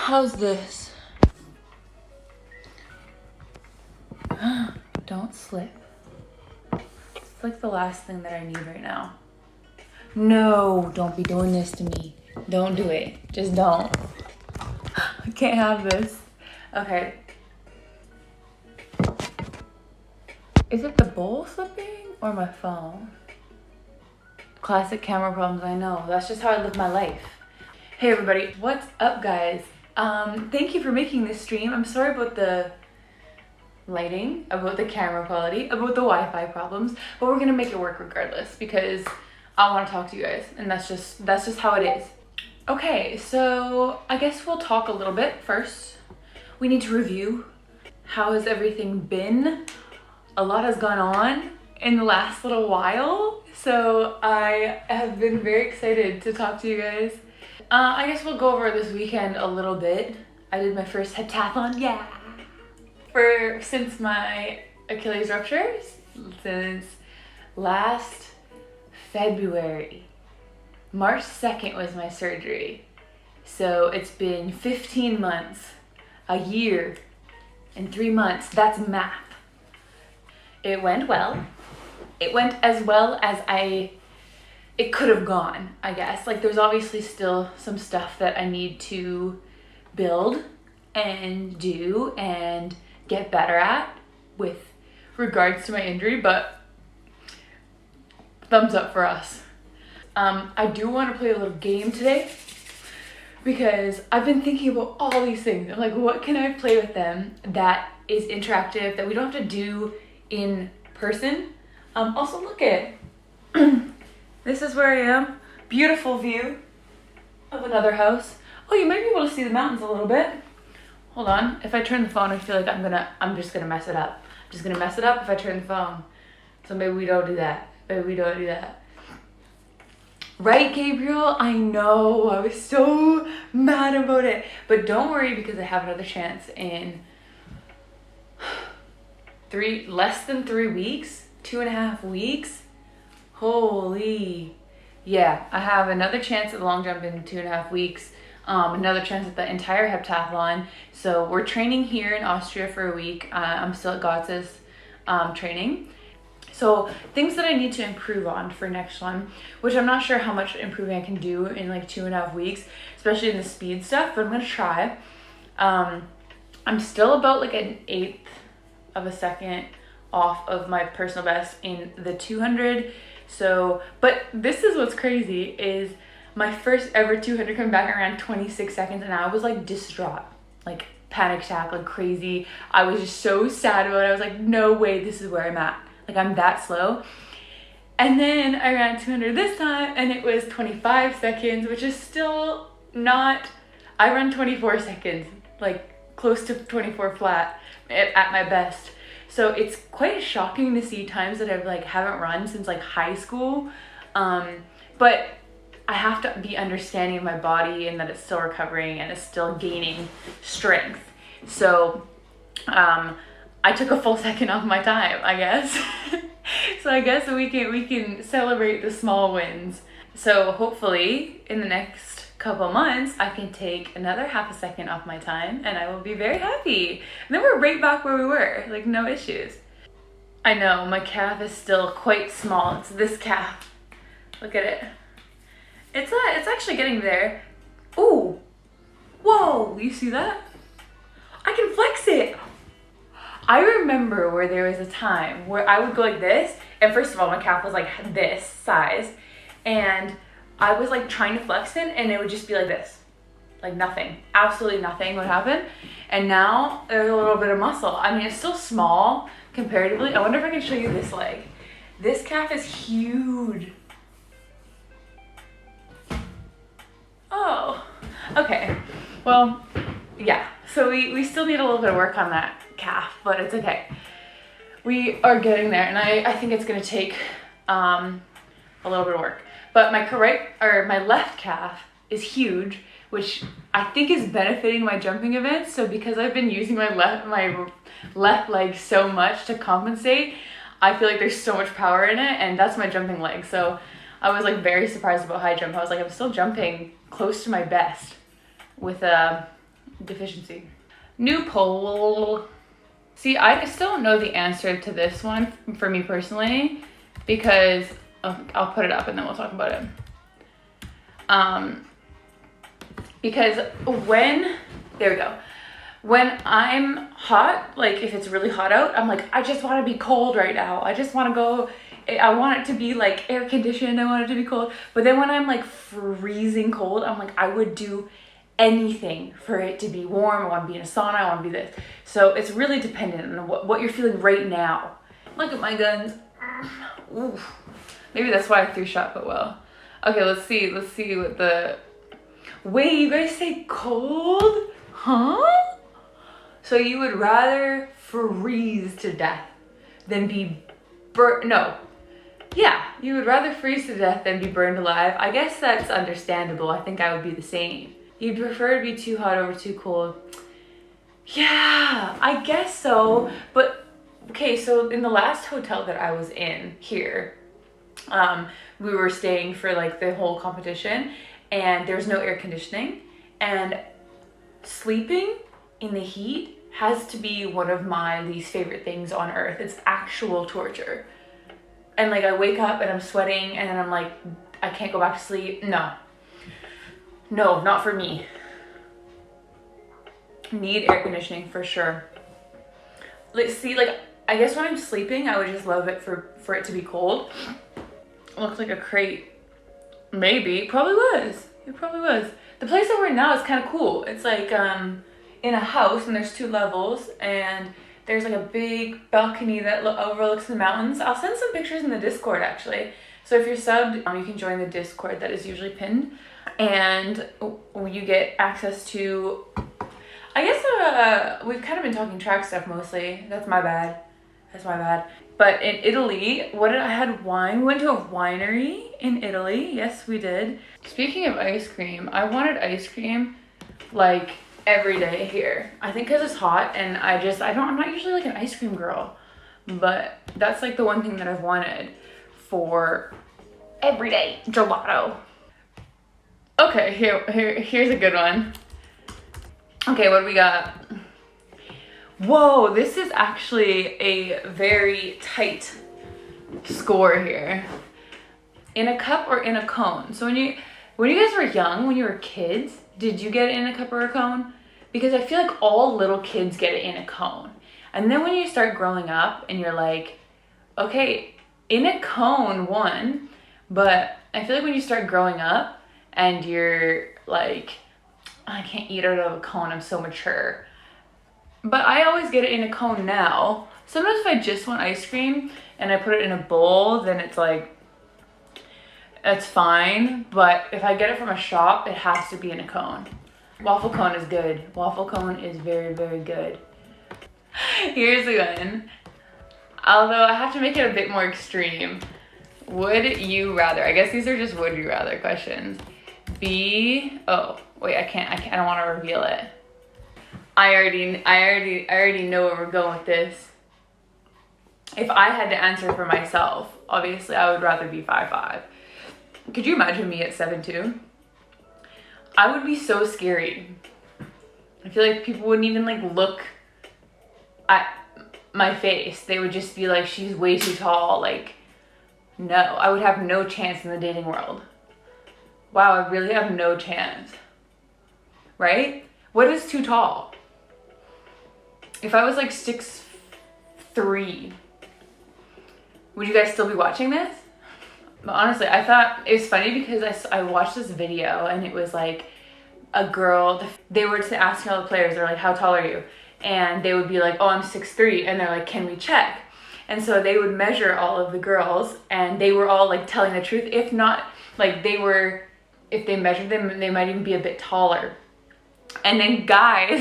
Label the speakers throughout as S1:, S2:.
S1: How's this? Don't slip. It's like the last thing that I need right now. No, don't be doing this to me. Don't do it. Just don't. I can't have this. Okay. Is it the bowl slipping or my phone? Classic camera problems, I know. That's just how I live my life. Hey everybody, what's up guys? Thank you for making this stream. I'm sorry about the lighting, about the camera quality, about the Wi-Fi problems, but we're gonna make it work regardless because I want to talk to you guys, and that's just how it is. Okay, so I guess we'll talk a little bit first. We need to review. How has everything been? A lot has gone on in the last little while, so I have been very excited to talk to you guys. I guess we'll go over this weekend a little bit. I did my first heptathlon, yeah! Since my Achilles rupture, since last February. March 2nd was my surgery. So it's been 15 months, a year, and 3 months. That's math. It went well. It went as well as it could have gone, I guess. Like there's obviously still some stuff that I need to build and do and get better at with regards to my injury, but thumbs up for us. I do want to play a little game today because I've been thinking about all these things. I'm like, what can I play with them that is interactive, that we don't have to do in person? Also look at this is where I am. Beautiful view of another house. Oh, you might be able to see the mountains a little bit. Hold on. If I turn the phone, I feel like I'm just gonna mess it up. I'm just gonna mess it up if I turn the phone. So maybe we don't do that. Maybe we don't do that. Right, Gabriel? I know. I was so mad about it. But don't worry because I have another chance in less than 3 weeks, 2.5 weeks. Holy. Yeah, I have another chance at the long jump in 2.5 weeks. Another chance at the entire heptathlon. So we're training here in Austria for a week. I'm still at Gotzis training. So things that I need to improve on for next one, which I'm not sure how much improving I can do in like 2.5 weeks, especially in the speed stuff, but I'm gonna try. I'm still about like an 1/8 of a second off of my personal best in the 200. So, but this is what's crazy is my first ever 200 come back around 26 seconds and I was like distraught, like panic attack, like crazy. I was just so sad about it. I was like, no way, this is where I'm at. Like I'm that slow. And then I ran 200 this time and it was 25 seconds, which is still not, I run 24 seconds, like close to 24 flat at my best. So it's quite shocking to see times that I've like haven't run since like high school. But I have to be understanding of my body and that it's still recovering and it's still gaining strength. So I took a full second off my time, I guess. So I guess we can celebrate the small wins. So hopefully in the next couple months, I can take another half a second off my time and I will be very happy. And then we're right back where we were, like no issues. I know, my calf is still quite small. It's this calf. Look at it. It's actually getting there. Ooh, whoa, you see that? I can flex it. I remember where there was a time where I would go like this, and first of all, my calf was like this size, and I was like trying to flex it, and it would just be like this. Like nothing, absolutely nothing would happen. And now there's a little bit of muscle. I mean, it's still small comparatively. I wonder if I can show you this leg. This calf is huge. Oh, okay. Well, yeah, so we still need a little bit of work on that calf, but it's okay. We are getting there, and I think it's gonna take a little bit of work. But my left calf is huge, which I think is benefiting my jumping events. So because I've been using my left leg so much to compensate, I feel like there's so much power in it, and that's my jumping leg. So I was like very surprised about high jump. I was like, I'm still jumping close to my best with deficiency. New poll. See, I still don't know the answer to this one for me personally, because I'll put it up and then we'll talk about it. Because there we go. When I'm hot, like if it's really hot out, I'm like, I just want to be cold right now. I just want to go, I want it to be like air conditioned. I want it to be cold. But then when I'm like freezing cold, I'm like, I would do anything for it to be warm. I want to be in a sauna. I want to be this. So it's really dependent on what you're feeling right now. Look at my guns. Ooh. Maybe that's why I threw shot put well. Okay, let's see what the... Wait, you guys say cold? Huh? So you would rather freeze to death than be no. Yeah, you would rather freeze to death than be burned alive. I guess that's understandable. I think I would be the same. You'd prefer to be too hot over too cold. Yeah, I guess so. But, okay, so in the last hotel that I was in here, we were staying for like the whole competition, and there's no air conditioning, and sleeping in the heat has to be one of my least favorite things on earth. It's actual torture. And like I wake up and I'm sweating and I'm like, I can't go back to sleep. No, not for me. Need air conditioning for sure. Let's see, like, I guess when I'm sleeping, I would just love it for it to be cold. Looks like a crate. Maybe, probably was. It probably was. The place that we're in now is kind of cool. It's like in a house, and there's 2 levels, and there's like a big balcony that overlooks the mountains. I'll send some pictures in the Discord actually. So if you're subbed, you can join the Discord that is usually pinned, and you get access to, I guess we've kind of been talking track stuff mostly. That's my bad. But in Italy, I had wine. We went to a winery in Italy. Yes, we did. Speaking of ice cream, I wanted ice cream like every day here. I think because it's hot, and I'm not usually like an ice cream girl, but that's like the one thing that I've wanted for every day. Gelato. Okay, here's a good one. Okay, what do we got? Whoa, this is actually a very tight score here. In a cup or in a cone? So when you guys were young, when you were kids, did you get it in a cup or a cone? Because I feel like all little kids get it in a cone. And then when you start growing up and you're like, okay, in a cone, one, but I feel like when you start growing up and you're like, I can't eat out of a cone, I'm so mature. But I always get it in a cone now. Sometimes if I just want ice cream and I put it in a bowl, then it's like, it's fine. But if I get it from a shop, it has to be in a cone. Waffle cone is good. Waffle cone is very, very good. Here's one. Although I have to make it a bit more extreme. Would you rather, I guess these are just would you rather questions. Oh, wait, I don't want to reveal it. I already know where we're going with this. If I had to answer for myself, obviously I would rather be 5'5". Could you imagine me at 7'2"? I would be so scary. I feel like people wouldn't even like look at my face. They would just be like, she's way too tall. Like, no, I would have no chance in the dating world. Wow, I really have no chance. Right? What is too tall? If I was like 6'3", would you guys still be watching this? But honestly, I thought it was funny because I watched this video and it was like a girl, they were asking all the players, they're like, how tall are you? And they would be like, oh, I'm 6'3", and they're like, can we check? And so they would measure all of the girls, and they were all like telling the truth. If not, like if they measured them, they might even be a bit taller. And then guys,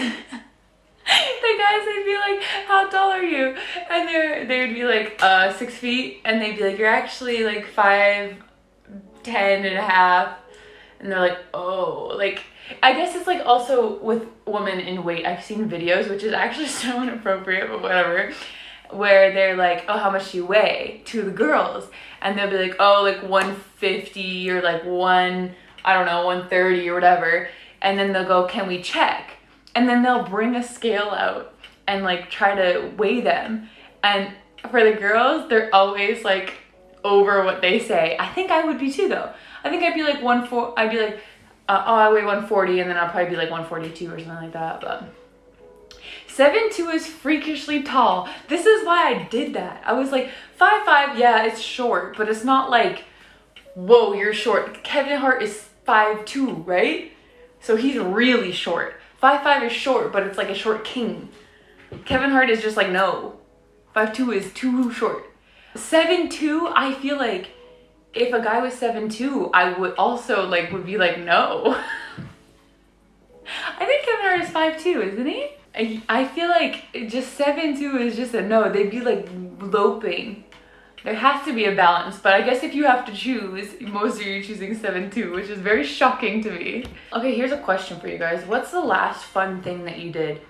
S1: the guys, they'd be like, how tall are you? And they would be like, 6 feet. And they'd be like, you're actually like 5'10" and a half. And they're like, oh, like, I guess it's like also with women in weight. I've seen videos, which is actually so inappropriate, but whatever, where they're like, oh, how much do you weigh to the girls? And they'll be like, oh, like 150 or like 130 or whatever. And then they'll go, can we check? And then they'll bring a scale out and like try to weigh them. And for the girls, they're always like over what they say. I think I would be too though. I think I'd be like I'd be like, oh, I weigh 140, and then I'll probably be like 142 or something like that. But 7'2" is freakishly tall. This is why I did that. I was like 5'5", yeah, it's short, but it's not like, whoa, you're short. Kevin Hart is 5'2", right? So he's really short. 5'5" is short, but it's like a short king. Kevin Hart is just like, no. 5'2" is too short. 7'2", I feel like if a guy was 7'2", I would also like, would be like, no. I think Kevin Hart is 5'2", isn't he? I feel like just 7'2" is just a no. They'd be like loping. There has to be a balance, but I guess if you have to choose, most of you are choosing 7'2", which is very shocking to me. Okay, here's a question for you guys. What's the last fun thing that you did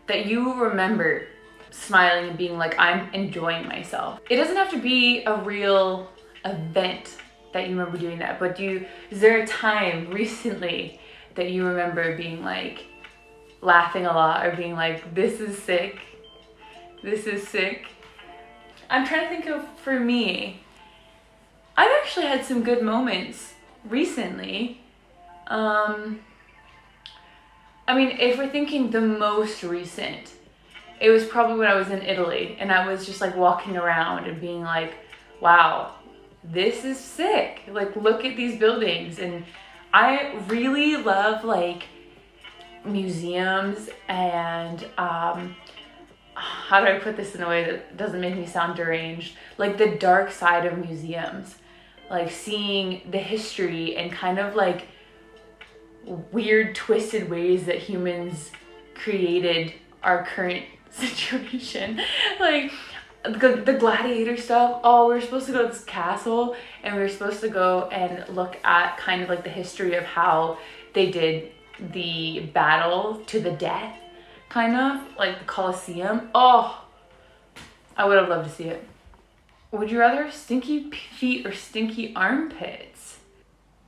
S1: that you remember smiling and being like, I'm enjoying myself? It doesn't have to be a real event that you remember doing that, but is there a time recently that you remember being like laughing a lot or being like, this is sick, this is sick? I'm trying to think of, for me, I've actually had some good moments recently. I mean, if we're thinking the most recent, it was probably when I was in Italy and I was just like walking around and being like, wow, this is sick. Like, look at these buildings. And I really love like museums and, how do I put this in a way that doesn't make me sound deranged? Like the dark side of museums, like seeing the history and kind of like weird twisted ways that humans created our current situation. Like the gladiator stuff. Oh, we were supposed to go to this castle and we were supposed to go and look at kind of like the history of how they did the battle to the death, kind of like the Colosseum. Oh, I would have loved to see it. Would you rather stinky feet or stinky armpits?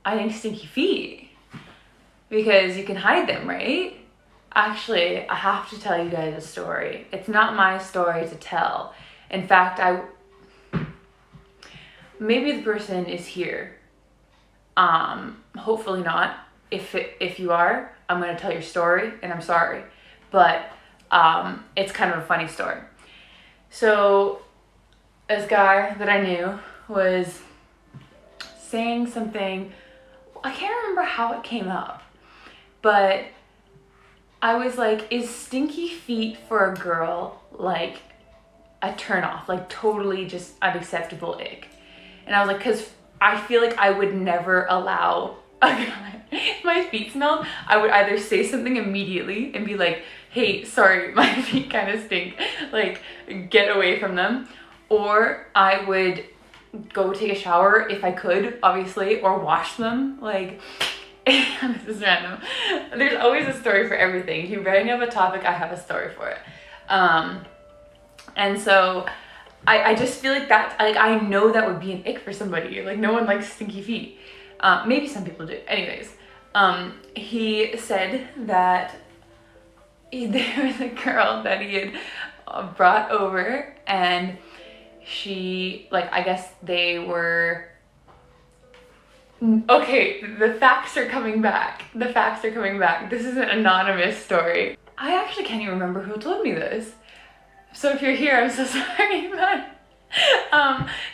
S1: I think stinky feet, because you can hide them, right? Actually, I have to tell you guys a story. It's not my story to tell. In fact, maybe the person is here. Hopefully not. If you are, I'm gonna tell your story and I'm sorry. But it's kind of a funny story. So this guy that I knew was saying something, I can't remember how it came up, but I was like, is stinky feet for a girl like a turn off, like totally just unacceptable ick? And I was like, because I feel like I would never allow a guy, if my feet smelled, I would either say something immediately and be like, hey, sorry, my feet kind of stink, like get away from them. Or I would go take a shower if I could, obviously, or wash them. Like, this is random. There's always a story for everything. If you bring up a topic, I have a story for it. And so I just feel like that, like I know that would be an ick for somebody. Like no one likes stinky feet. Maybe some people do. Anyways, he said that there was a girl that he had brought over, and she, like, I guess they were, okay, the facts are coming back. The facts are coming back. This is an anonymous story. I actually can't even remember who told me this. So if you're here, I'm so sorry, but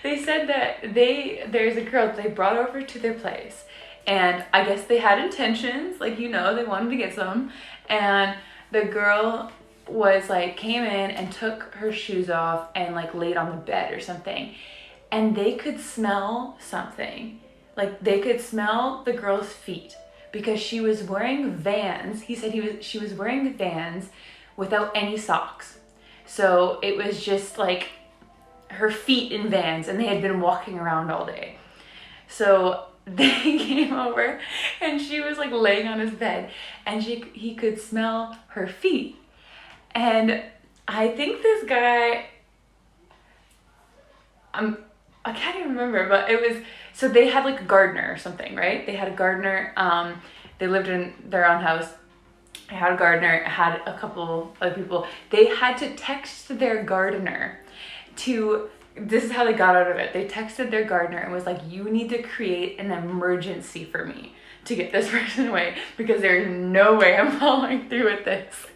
S1: they said that there's a girl that they brought over to their place, and I guess they had intentions, like, you know, they wanted to get some, and the girl was like, came in and took her shoes off and like laid on the bed or something, and they could smell something. Like they could smell the girl's feet because she was wearing Vans. He said she was wearing Vans without any socks. So it was just like her feet in Vans, and they had been walking around all day. So they came over and she was like laying on his bed, and he could smell her feet. And I think this guy, I can't even remember, but it was, so they had like a gardener or something, right? They had a gardener, they lived in their own house, I had a gardener, I had a couple other people. They had to text their gardener to, this is how they got out of it. They texted their gardener and was like, you need to create an emergency for me to get this person away because there's no way I'm following through with this.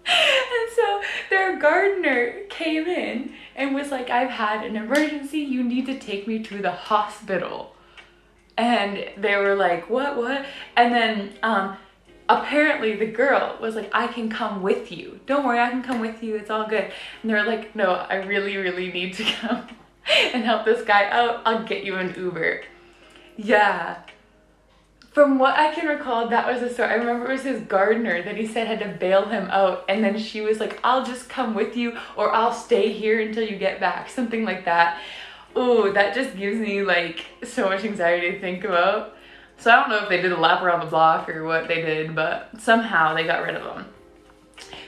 S1: And so their gardener came in and was like, I've had an emergency. You need to take me to the hospital. And they were like, what? And then apparently the girl was like, I can come with you. Don't worry, I can come with you. It's all good. And they're like, no, I really, really need to come and help this guy out. I'll get you an Uber. Yeah. From what I can recall, that was the story. I remember it was his gardener that he said had to bail him out. And then she was like, I'll just come with you or I'll stay here until you get back. Something like that. Oh, that just gives me like so much anxiety to think about. So I don't know if they did a lap around the block or what they did, but somehow they got rid of him.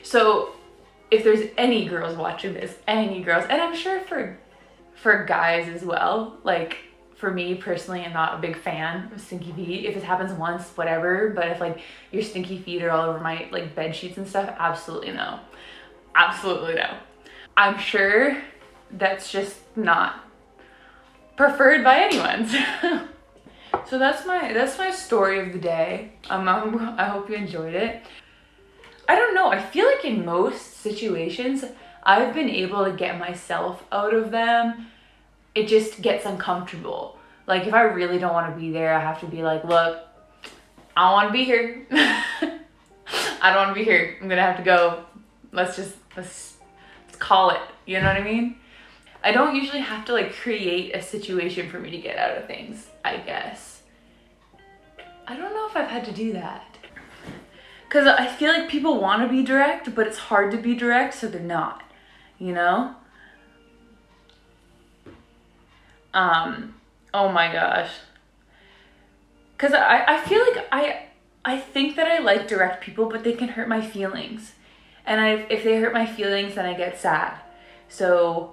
S1: So if there's any girls watching this, any girls, and I'm sure for guys as well, like for me personally, I'm not a big fan of stinky feet. If it happens once, whatever, but if like your stinky feet are all over my like bed sheets and stuff, absolutely no. Absolutely no. I'm sure that's just not preferred by anyone. So that's my story of the day. I hope you enjoyed it. I don't know, I feel like in most situations I've been able to get myself out of them. It just gets uncomfortable. Like if I really don't want to be there, I have to be like, look, I don't want to be here. I don't want to be here. I'm gonna have to go. Let's call it. You know what I mean? I don't usually have to like create a situation for me to get out of things, I guess. I don't know if I've had to do that. Because I feel like people want to be direct, but it's hard to be direct, so they're not, you know? Oh my gosh. Because I feel like I think that I like direct people, but they can hurt my feelings. And if they hurt my feelings, then I get sad. So,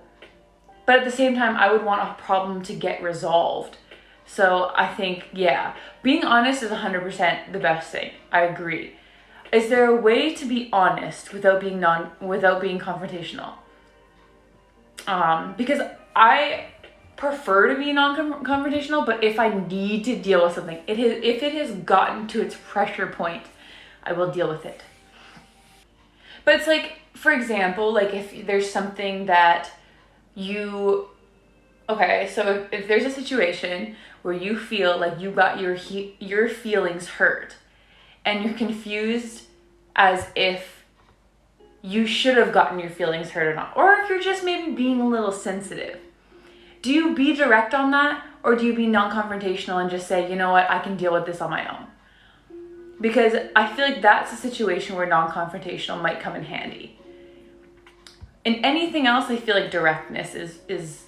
S1: but at the same time, I would want a problem to get resolved. So I think, yeah, being honest is 100% the best thing. I agree. Is there a way to be honest without being confrontational? Because I prefer to be non-confrontational, but if I need to deal with something, if it has gotten to its pressure point, I will deal with it. But it's like, for example, like if there's something that so if there's a situation where you feel like you got your feelings hurt and you're confused as if you should have gotten your feelings hurt or not, or if you're just maybe being a little sensitive, do you be direct on that, or do you be non-confrontational and just say, you know what, I can deal with this on my own? Because I feel like that's a situation where non-confrontational might come in handy. In anything else, I feel like directness is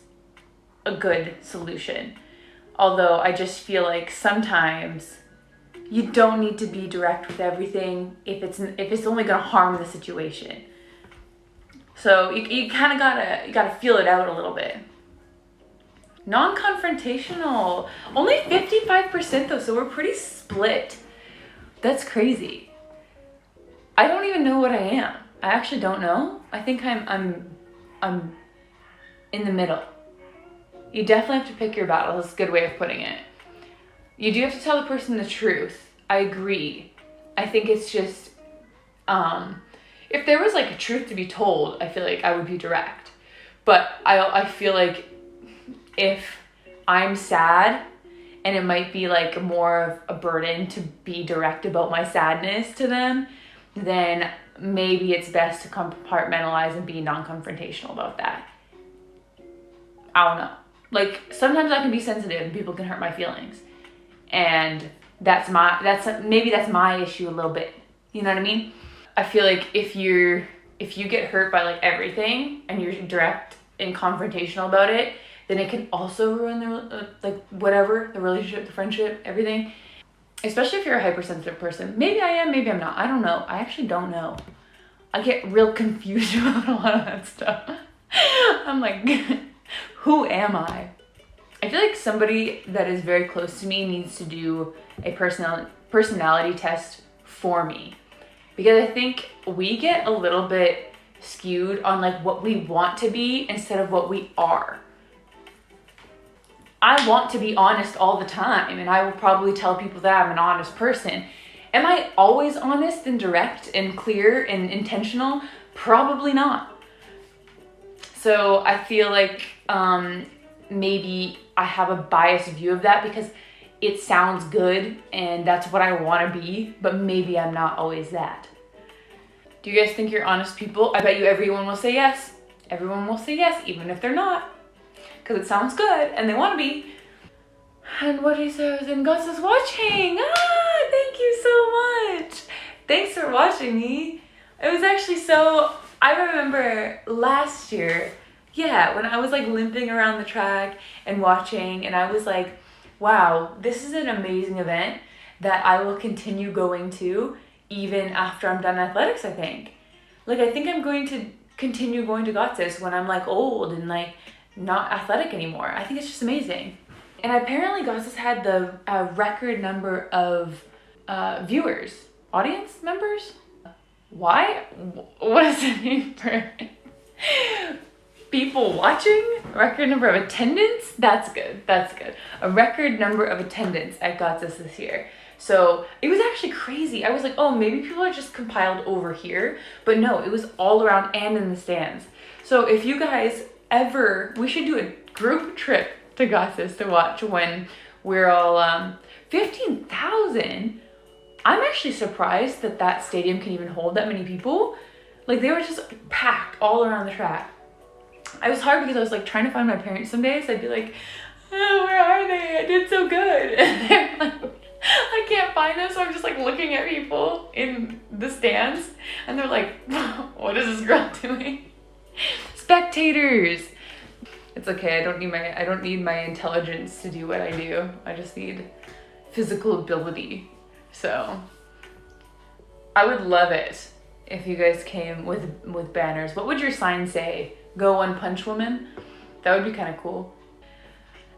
S1: a good solution. Although I just feel like sometimes you don't need to be direct with everything if it's only gonna harm the situation. So you kind of gotta feel it out a little bit. Non-confrontational, only 55% though, so we're pretty split. That's crazy. I don't even know what I am. I actually don't know. I think I'm in the middle. You definitely have to pick your battle. That's a good way of putting it. You do have to tell the person the truth. I agree. I think it's just, if there was like a truth to be told, I feel like I would be direct. But I feel like if I'm sad and it might be like more of a burden to be direct about my sadness to them, then maybe it's best to compartmentalize and be non-confrontational about that. I don't know. Like sometimes I can be sensitive and people can hurt my feelings. And that's my issue a little bit. You know what I mean? I feel like if you get hurt by like everything and you're direct and confrontational about it, then it can also ruin the relationship, the friendship, everything. Especially if you're a hypersensitive person. Maybe I am, maybe I'm not. I don't know. I actually don't know. I get real confused about a lot of that stuff. I'm like, who am I? I feel like somebody that is very close to me needs to do a personality test for me. because I think we get a little bit skewed on like what we want to be instead of what we are. I want to be honest all the time, and I will probably tell people that I'm an honest person. Am I always honest and direct and clear and intentional? Probably not. So I feel like maybe I have a biased view of that because it sounds good and that's what I want to be, but maybe I'm not always that. Do you guys think you're honest people? I bet you everyone will say yes. Everyone will say yes, even if they're not, because it sounds good and they want to be. And what he says, and Gotzis watching. Thank you so much. Thanks for watching me. It was actually I remember last year, when I was like limping around the track and watching, and I was like, wow, this is an amazing event that I will continue going to even after I'm done athletics, I think. Like, I think I'm going to continue going to Gotzis when I'm like old and like not athletic anymore. I think it's just amazing. And apparently Gotzis had the record number of viewers, audience members. Why? What is the name for people watching? Record number of attendance? That's good. That's good. A record number of attendance at Gotzis this year. So it was actually crazy. I was like, oh, maybe people are just compiled over here. But no, it was all around and in the stands. So if you guys ever, we should do a group trip to Gotzis to watch when we're all 15,000. I'm actually surprised that that stadium can even hold that many people. Like, they were just packed all around the track. I was hard because I was like trying to find my parents some days. I'd be like, oh, where are they? I did so good. And they're like, I can't find them. So I'm just like looking at people in the stands and they're like, what is this girl doing? Spectators. It's okay. I don't need my intelligence to do what I do. I just need physical ability. So I would love it if you guys came with banners. What would your sign say? Go One Punch Woman? That would be kind of cool.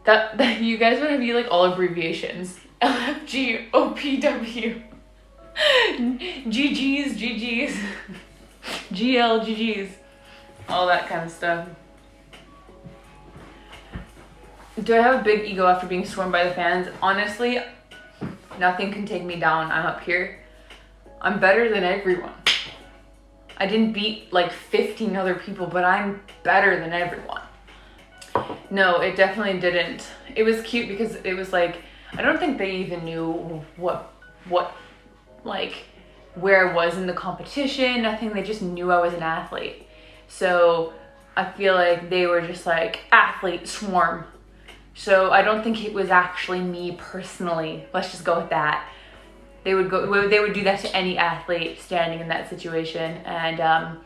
S1: That you guys would have like all abbreviations. LFG, OPW, GGs, GL, GGs, all that kind of stuff. Do I have a big ego after being swarmed by the fans? Honestly, nothing can take me down. I'm up here. I'm better than everyone. I didn't beat like 15 other people, but I'm better than everyone. No, it definitely didn't. It was cute because it was like, I don't think they even knew what like where I was in the competition, nothing. They just knew I was an athlete. So I feel like they were just like, athlete swarm. So I don't think it was actually me personally. Let's just go with that. They would do that to any athlete standing in that situation. And I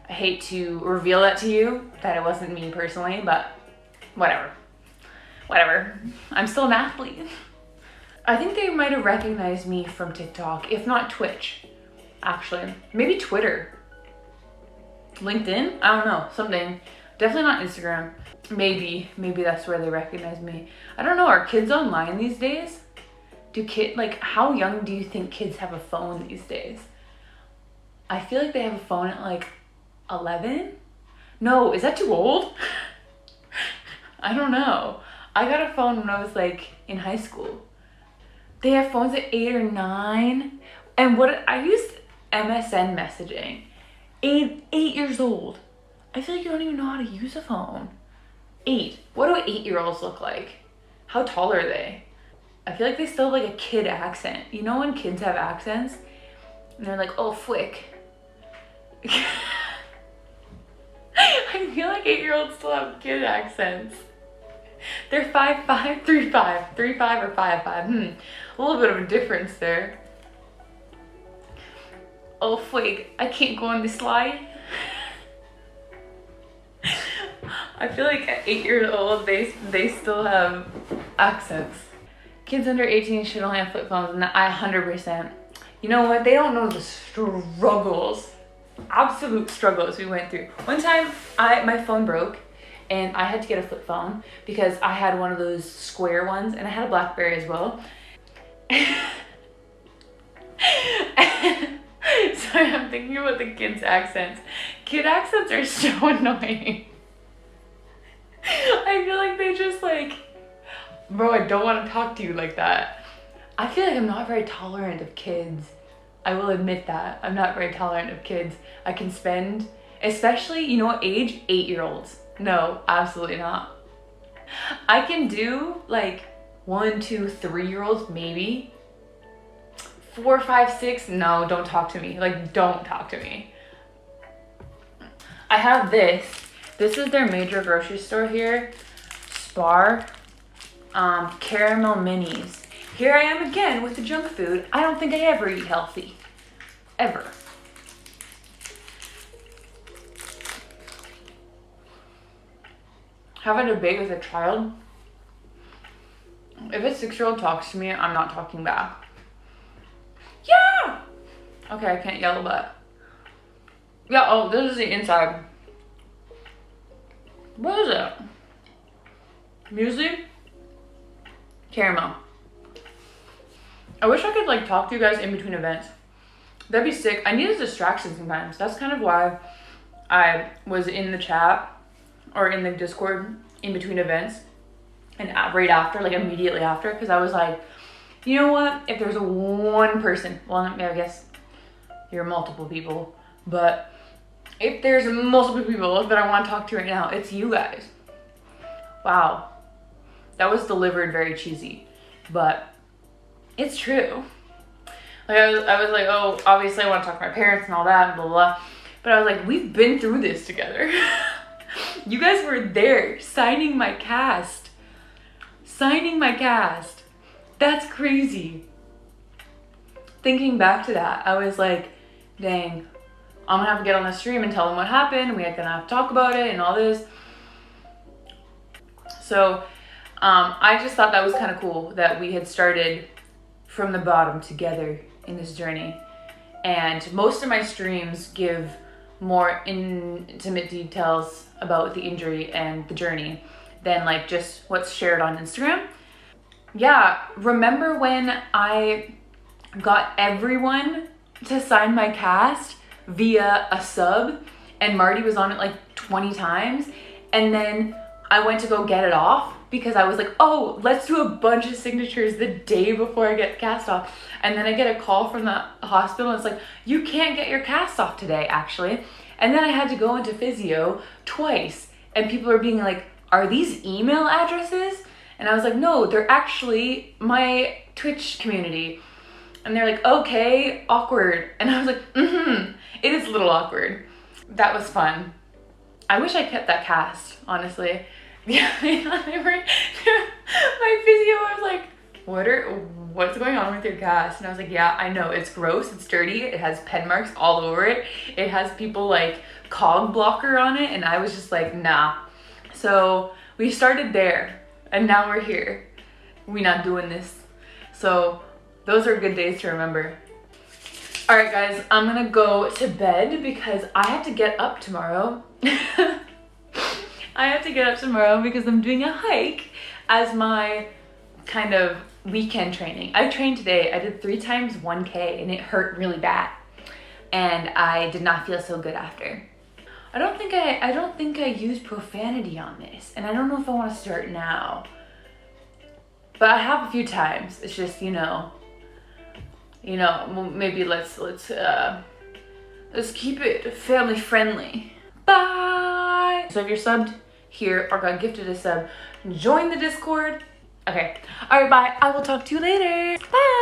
S1: hate to reveal that to you, that it wasn't me personally, but whatever. I'm still an athlete. I think they might have recognized me from TikTok, if not Twitch, actually. Maybe Twitter. LinkedIn? I don't know, something. Definitely not Instagram. Maybe that's where they recognize me. I don't know, are kids online these days? How young do you think kids have a phone these days? I feel like they have a phone at like 11? No, is that too old? I don't know. I got a phone when I was like in high school. They have phones at 8 or 9. And I used MSN messaging. 8 years old. I feel like you don't even know how to use a phone. 8. What do 8-year-olds look like? How tall are they? I feel like they still have like a kid accent. You know when kids have accents? And they're like, oh, flick. I feel like 8-year-olds still have kid accents. They're 5'5", 3'5", 3'5" or 5'5". A little bit of a difference there. Oh, flick, I can't go on this slide. I feel like at 8 years old, they still have accents. Kids under 18 should only have flip phones, and I 100%. You know what? They don't know the struggles, absolute struggles we went through. One time, my phone broke, and I had to get a flip phone because I had one of those square ones, and I had a BlackBerry as well. Sorry, I'm thinking about the kids' accents. Kid accents are so annoying. I feel like they just like, bro, I don't want to talk to you like that. I feel like I'm not very tolerant of kids. I will admit that. I'm not very tolerant of kids. I can spend, especially, you know what age? 8-year-olds. No, absolutely not. I can do like 1, 2, 3-year-olds maybe. 4, 5, 6, no, don't talk to me. Like, don't talk to me. I have this. This is their major grocery store here. Spar. Caramel minis. Here I am again with the junk food. I don't think I ever eat healthy. Ever. Have a debate with a child. If a 6-year-old talks to me, I'm not talking back. Yeah! Okay, I can't yell, but... Yeah, oh, this is the inside. What is it? Muesli? Caramel. I wish I could like talk to you guys in between events. That'd be sick. I need a distraction sometimes. That's kind of why I was in the chat or in the Discord in between events and right after, like immediately after, because I was like, you know what? If there's one person, well, I guess you're multiple people, but if there's multiple people that I want to talk to right now, it's you guys. Wow. That was delivered very cheesy, but it's true. Like I was like, oh, obviously I want to talk to my parents and all that and blah, blah, blah. But I was like, we've been through this together. You guys were there signing my cast. Signing my cast. That's crazy. Thinking back to that, I was like, dang, I'm gonna have to get on the stream and tell them what happened. And we're gonna have to talk about it and all this. So I just thought that was kind of cool that we had started from the bottom together in this journey. And most of my streams give more intimate details about the injury and the journey than like just what's shared on Instagram. Yeah, remember when I got everyone to sign my cast via a sub and Marty was on it like 20 times, and then I went to go get it off because I was like, oh, let's do a bunch of signatures the day before I get cast off. And then I get a call from the hospital and it's like, you can't get your cast off today, actually. And then I had to go into physio twice and people are being like, are these email addresses? And I was like, no, they're actually my Twitch community. And they're like, okay, awkward. And I was like, it is a little awkward. That was fun. I wish I kept that cast, honestly. Yeah, my physio was like, what's going on with your cast? And I was like, yeah, I know, it's gross, it's dirty, it has pen marks all over it. It has people like cog blocker on it. And I was just like, nah. So we started there and now we're here. We're not doing this. So those are good days to remember. All right, guys, I'm gonna go to bed because I have to get up tomorrow. I have to get up tomorrow because I'm doing a hike as my kind of weekend training. I trained today. I did 3 times 1K and it hurt really bad. And I did not feel so good after. I don't think I used profanity on this, and I don't know if I want to start now. But I have a few times. It's just, maybe let's keep it family friendly. Bye. So if you're subbed here or got gifted a sub, join the Discord. Okay. All right, bye. I will talk to you later. Bye.